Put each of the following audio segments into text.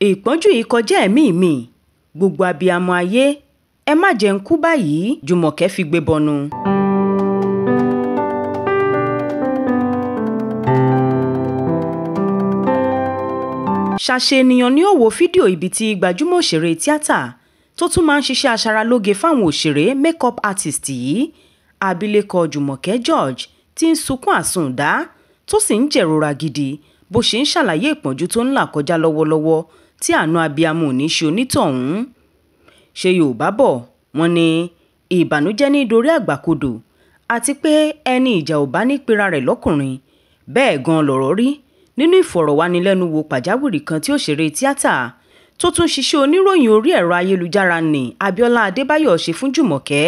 ìpọ́njú yìí kọjá ẹ̀mí mi gbogbo abiyamọ ayé ẹ má jẹ́ n kú báyìí Jùmọ̀kẹ́ fi gbé bọnu. ṣàṣe ènìyàn ni ó wo fídíò ibi tí gbajúmọ̀ òṣèré tíátà tó tún máa ń ṣiṣẹ́ aṣaralóge fáwọn òṣèré makeup artist yìí abilékọ Jùmọ̀kẹ́ George tí ń sunkún àsundá tó sì ń jẹ̀rora gidi bó ṣe ń ṣàlàyé ìpọ́njú tó ń là kọjá lọ́wọ́lọ́wọ́ tí àánú abiyamọ ò ní ṣe onítọ̀hún. ṣe Yorùbá bọ̀ wọ́n ní ìbànújẹ́ ní dorí àgbàkodò àti pé ẹni ìjà ò bá ní pera rẹ̀ lọ́kùnrin bẹ́ẹ̀ gan lọ̀rọ̀ rí nínú ìfọ̀rọ̀wánilẹ́nuwò pàjáwìrì kan tí òṣèré tíátà tó tún ṣiṣẹ́ oníròyìn orí ẹ̀rọ ayélujára ní Abíọ́lá Adébáyọ̀ ṣe fún Jùmọ̀kẹ́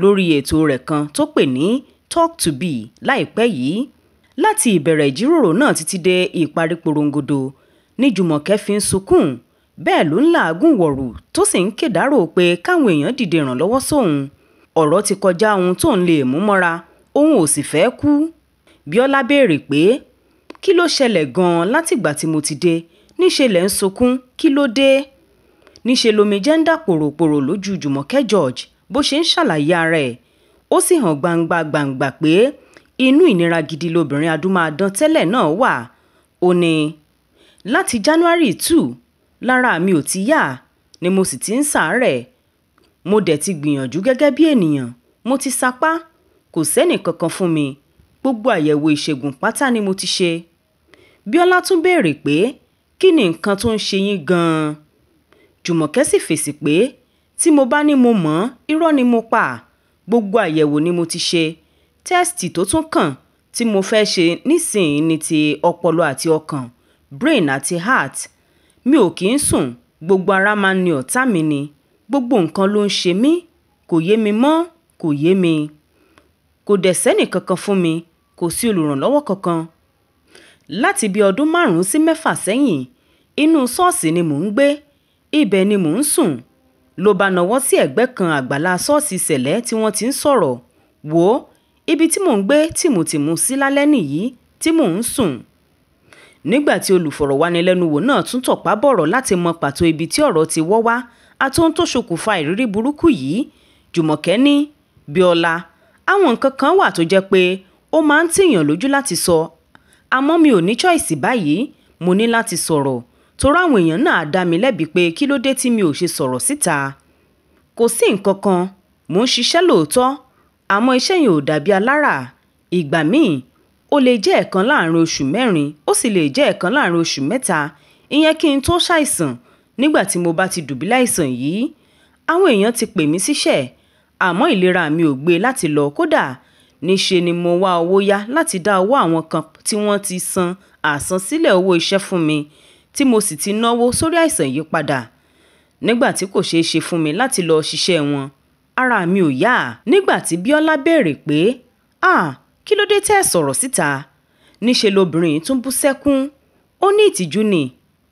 lórí ètò rẹ̀ kan tó pè ní Talk to Be láìpẹ́ yìí. láti ìbẹ̀rẹ̀ ìjíròrò náà títí dé ìparí porongodo ní Jùmọ̀kẹ́ fi ń sunkún bẹ́ẹ̀ ló ń làágùn wọ̀rù tó sì ń kèdárò pé káwọn èèyàn dìde ìrànlọ́wọ́ sóun. ọ̀rọ̀ ti kọjá ohun tóun lè mú mọ́ra òun ò sì fẹ́ kú. Bíọ́lá béèrè pé kí ló ṣẹlẹ̀ gan-an látìgbà tí mo ti dé níṣe lẹ̀ ń sunkún kí ló dé. níṣe lomijé ń dà pòròpòrò lójú Jùmọ̀kẹ́ George bó ṣe ń ṣàlàyé ara ẹ̀ ó sì hàn gbangba pé inú ìnira gidi lobìnrin adúmáadán tẹ́lẹ̀ náà wà. ó ní láti January 2 lára mi ò ti yá ni mo sì ti ń ṣàárẹ̀. mo dẹ̀ ti gbìyànjú gẹ́gẹ́ bí ènìyàn mo ti sapá kò sẹ́nì kankan fún mi gbogbo àyẹ̀wò ìṣègùn pátá ni mo ti ṣe. Bíọ́lá tún béèrè pé kí ni nǹkan tó ń ṣe yín gan-an. Jùmọ̀kẹ́ sì fèsì pé tí mo bá ní mo mọ̀ irọ́ ni mo pa gbogbo àyẹ̀wò ni mo ti ṣe tẹ́sítì tó tún kàn tí mo fẹ́ ṣe nísìnyí ni ti ọpọlọ àti ọkàn brain àti heart. mi ò kì í sùn gbogbo ara máa ń ní ọ̀tá mi ni gbogbo nǹkan ló ń ṣe mí kò yé mi mọ́ kò yé mi. kò dẹ̀ sẹ́nì kankan fún mi kò sí olùrànlọ́wọ́ kankan. láti bí ọdún 5 sí 6 sẹ́yìn inú ṣọ́ọ̀ṣì ni mò ń gbé ibẹ̀ ni mò ń sùn. ló bá nawọ́ sí ẹ̀gbẹ́ kan àgbàlá ṣọ́ọ̀ṣì sẹ̀lẹ́ tí wọ́n ti ń sọ̀rọ̀ wò ó ibi tí mò ń gbé tìmùtìmù sí lálẹ́ nìyí tí mò ń sùn. nígbà tí olùfọ̀rọ̀wánilẹ́nuwò náà tún tọ̀pá bọ̀rọ̀ láti mọ pàtó ibi tí ọ̀rọ̀ ti wọ́ wá àti ohun tó ṣokùnfà ìrírí burúkú yìí Jùmọ̀kẹ́ ní Bíọ́lá àwọn nǹkan kan wà tó jẹ́ pé ó máa ń tìyàn lójú láti sọ àmọ́ mi ò ní choice báyìí mo ní láti sọ̀rọ̀ torí àwọn èèyàn náà dá mi lẹ́bi pé kí ló dé tí mi ò ṣe sọ̀rọ̀ síta. kò sí nǹkan kan mò ń ṣiṣẹ́ lóòótọ́ àmọ́ iṣẹ́ yẹn ò dàbí alára ìgbà míì ó lè jẹ́ ẹ̀kan láàrin oṣù 4 ó sì lè jẹ́ ẹ̀kan láàrin oṣù 3 ìyẹn kí n tó ṣàìsàn. nígbà tí mo bá ti dùbúlẹ̀ àìsàn yìí àwọn èèyàn ti pè mí síṣẹ́ àmọ́ ìlera mi ò gbé láti lọ kódà níṣe ni mo wá owó yá láti dá owó àwọn kan tí wọ́n ti san àsansílẹ̀ owó iṣẹ́ fún mi tí mo sì ti náwó sórí àìsàn yìí padà. nígbà tí kò ṣeé ṣe fún mi láti lọ ṣiṣẹ́ wọn ara mi ò yá. nígbà tí Bíọ́lá béèrè pé kí ló dé tẹ́ ẹ sọ̀rọ̀ síta níṣe lobìnrin tún bú sẹ́kún. ó ní ìtìjú ni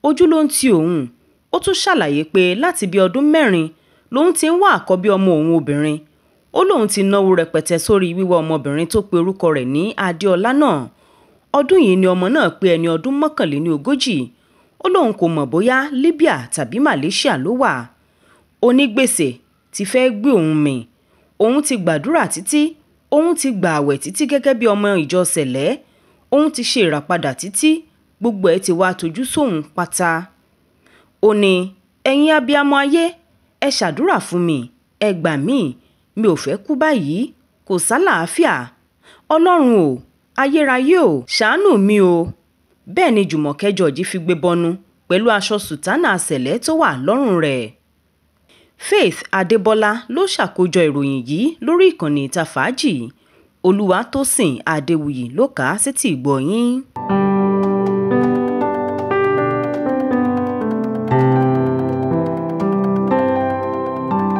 ojú ló ń ti òun. ó tún ṣàlàyé pé láti bí ọdún 4 lòun ti ń wá àkọ́bí ọmọ òun obìnrin. ó lóun ti náwó rẹpẹtẹ sórí wíwá ọmọbìnrin tó pe orúkọ rẹ̀ ní Adéọlá náà. ọdún yìí ni ọmọ náà pé ẹni ọdún 41. ó lóun kò mọ̀ bóyá Libya tàbí Malaysia ló wà. onígbèsè ti fẹ́ gbé òun mì. òun ti gbàdúrà títí òun ti gbà àwẹ̀ títí gẹ́gẹ́ bí ọmọ ìjọ sẹ̀lẹ́ òun ti ṣe ìràpadà títí gbogbo ẹ̀ ti wá tojú sóun pátá. ó ní ẹ̀yin abiyamọ ayé ẹ ṣàdúrà fún mi ẹ gbà mí mi ò fẹ́ kú báyìí kò sálàáfíà Ọlọ́run o ayérayé o ṣàánú mi o. bẹ́ẹ̀ ni Jùmọ̀kẹ́ George fi gbé bọnu pẹ̀lú aṣọ sùtánà sẹ̀lẹ́ tó wà lọ́rùn rẹ̀. Faith Adébọ́lá ló ṣàkójọ ìròyìn yìí lórí ìkànnì ìta fàájì. Olúwatósìn Adéwuyì ló kà á sétí ìgbọ́ yín.